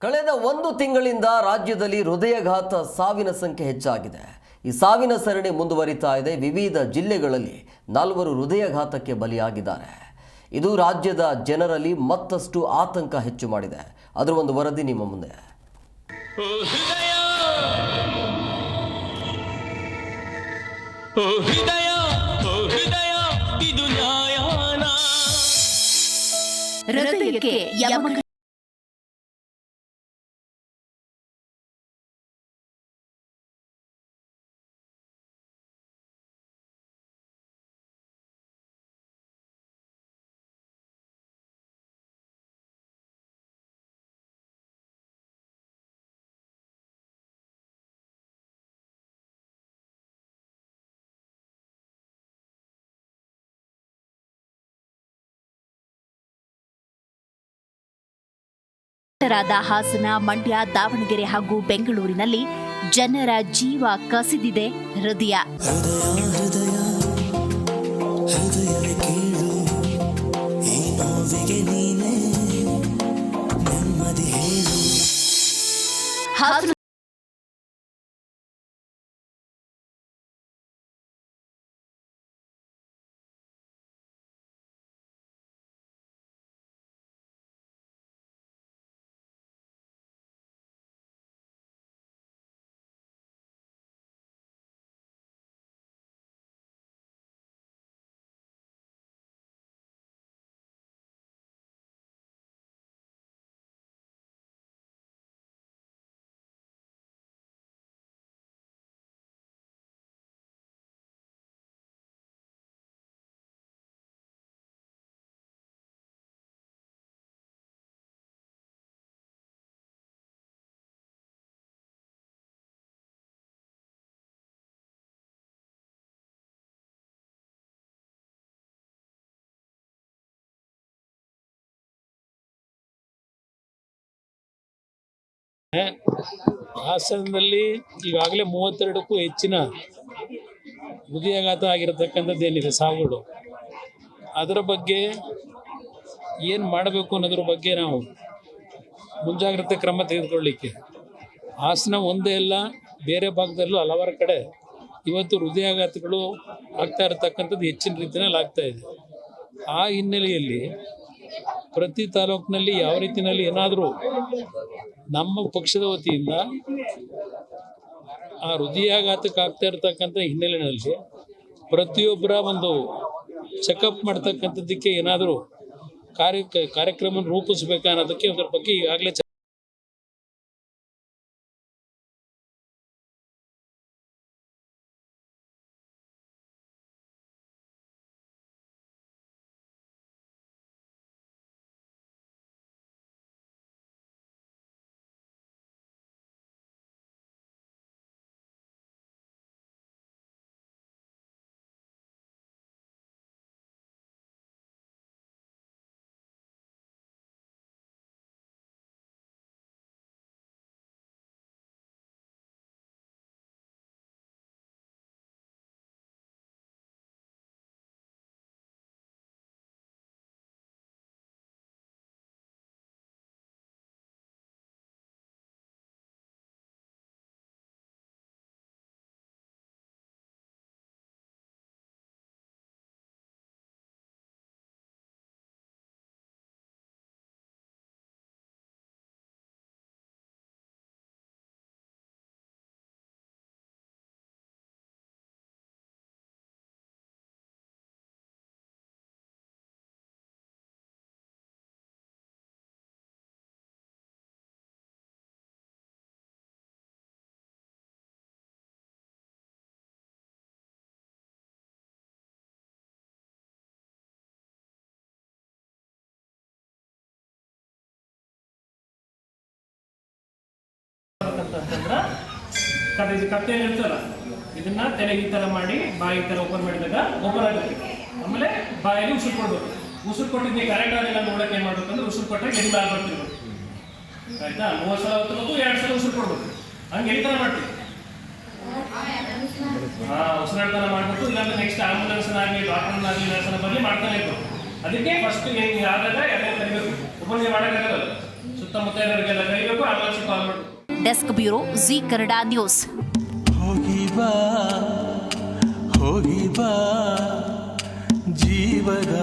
ಕಳೆದ ಒಂದು ತಿಂಗಳಿಂದ ರಾಜ್ಯದಲ್ಲಿ ಹೃದಯಘಾತ ಸಾವಿನ ಸಂಖ್ಯೆ ಹೆಚ್ಚಾಗಿದೆ. ಈ ಸಾವಿನ ಸರಣಿ ಮುಂದುವರಿತಾ ಇದೆ. ವಿವಿಧ ಜಿಲ್ಲೆಗಳಲ್ಲಿ 4 ಹೃದಯಘಾತಕ್ಕೆ ಬಲಿಯಾಗಿದ್ದಾರೆ. ಇದು ರಾಜ್ಯದ ಜನರಲ್ಲಿ ಮತ್ತಷ್ಟು ಆತಂಕ ಹೆಚ್ಚು ಮಾಡಿದೆ. ಅದರ ಒಂದು ವರದಿ ನಿಮ್ಮ ಮುಂದೆ. ಹೃದಯಕ್ಕೆ ಹಾಸನ, ಮಂಡ್ಯ, ದಾವಣಗೆರೆ ಹಾಗೂ ಬೆಂಗಳೂರಿನಲ್ಲಿ ಜನರ ಜೀವ ಕಸಿದಿದೆ ಹೃದಯ. ಹಾಸನ ಹಾಸನದಲ್ಲಿ ಈಗಾಗಲೇ 32ಕ್ಕೂ ಹೆಚ್ಚಿನ ಹೃದಯಾಘಾತ ಆಗಿರತಕ್ಕಂಥದ್ದು ಏನಿದೆ ಸಾವುಗಳು, ಅದರ ಬಗ್ಗೆ ಏನು ಮಾಡಬೇಕು ಅನ್ನೋದ್ರ ಬಗ್ಗೆ ನಾವು ಮುಂಜಾಗ್ರತೆ ಕ್ರಮ ತೆಗೆದುಕೊಳ್ಳಿಕ್ಕೆ ಹಾಸನ ಒಂದೇ ಅಲ್ಲ, ಬೇರೆ ಭಾಗದಲ್ಲೂ ಹಲವಾರು ಕಡೆ ಇವತ್ತು ಹೃದಯಾಘಾತಗಳು ಆಗ್ತಾ ಇರತಕ್ಕಂಥದ್ದು ಹೆಚ್ಚಿನ ರೀತಿಯಲ್ಲಿ ಆಗ್ತಾ ಇದೆ. ಆ ಹಿನ್ನೆಲೆಯಲ್ಲಿ ಪ್ರತಿ ತಾಲೂಕಿನಲ್ಲಿ ಯಾವ ರೀತಿಯಲ್ಲಿ ಏನಾದರೂ ನಮ್ಮ ಪಕ್ಷದ ವತಿಯಿಂದ ಆ ಹೃದಯಾಘಾತಕ್ಕೆ ಆಗ್ತಾ ಇರತಕ್ಕಂಥ ಹಿನ್ನೆಲೆಯಲ್ಲಿ ಪ್ರತಿಯೊಬ್ಬರ ಒಂದು ಚೆಕಪ್ ಮಾಡ್ತಕ್ಕಂಥದ್ದಕ್ಕೆ ಏನಾದರೂ ಕಾರ್ಯಕ್ರಮ ರೂಪಿಸಬೇಕಾ ಅನ್ನೋದಕ್ಕೆ ಅದರ ಬಗ್ಗೆ ಈಗಾಗಲೇ ಇದು ಕತ್ತೆ ಇರ್ತಲ್ಲ, ಇದನ್ನ ತಲೆಗೆ ಈ ಥರ ಮಾಡಿ ಬಾಯಿ ಥರ ಓಪನ್ ಮಾಡಿದಾಗ ಓಪನ್ ಆಗುತ್ತೆ. ಆಮೇಲೆ ಬಾಯಲ್ಲಿ ಉಸಿರು ಕೊಡ್ಬೇಕು. ಉಸಿರು ಕೊಟ್ಟಿದ್ದು ನೀವು ಕರೆಕ್ಟ್ ಆಗಿಲ್ಲ ನೋಡಕ್ಕೆ ಏನು ಮಾಡ್ಬೇಕಂದ್ರೆ ಉಸಿರು ಕೊಟ್ಟರೆ ಎಲ್ಲಿ ಬಾಲ್ ಬರ್ತಿರ್ಬೇಕು. ಆಯ್ತಾ? 30 ಸಲ ಹೊತ್ತಬೇಕು, 2 ಸಲ ಉಸಿರು ಕೊಡ್ಬೇಕು. ಹಂಗೆ ಈ ಥರ ಮಾಡ್ತೀವಿ. ಉಸಿರಾಡ್ತಾನ ಮಾಡ್ಬೇಕು. ಇಲ್ಲಾಂದ್ರೆ ನೆಕ್ಸ್ಟ್ ಆಂಬುಲೆನ್ಸ್ನಾಗಲಿ ಡಾಕ್ಟರ್ನಾಗಲಿ ನರ್ಸನ ಬರಲಿ ಮಾಡ್ತಾನೆ ಇತ್ತು. ಅದಕ್ಕೆ ಫಸ್ಟ್ ಆದಾಗ ಎಲ್ಲ ಕರಿಬೇಕು. ಓಪನ್ ಮಾಡೋಕ್ಕಾಗಲ್ಲ. ಸುತ್ತಮುತ್ತ ಇರೋರಿಗೆಲ್ಲ ಕರಿಬೇಕು, ಆಂಬುಲೆನ್ಸ್ ಕಾಲ್ ಮಾಡಬೇಕು. Desk bureau G Kannada news. ಹೋಗಿ ಬಾ ಜೀವದ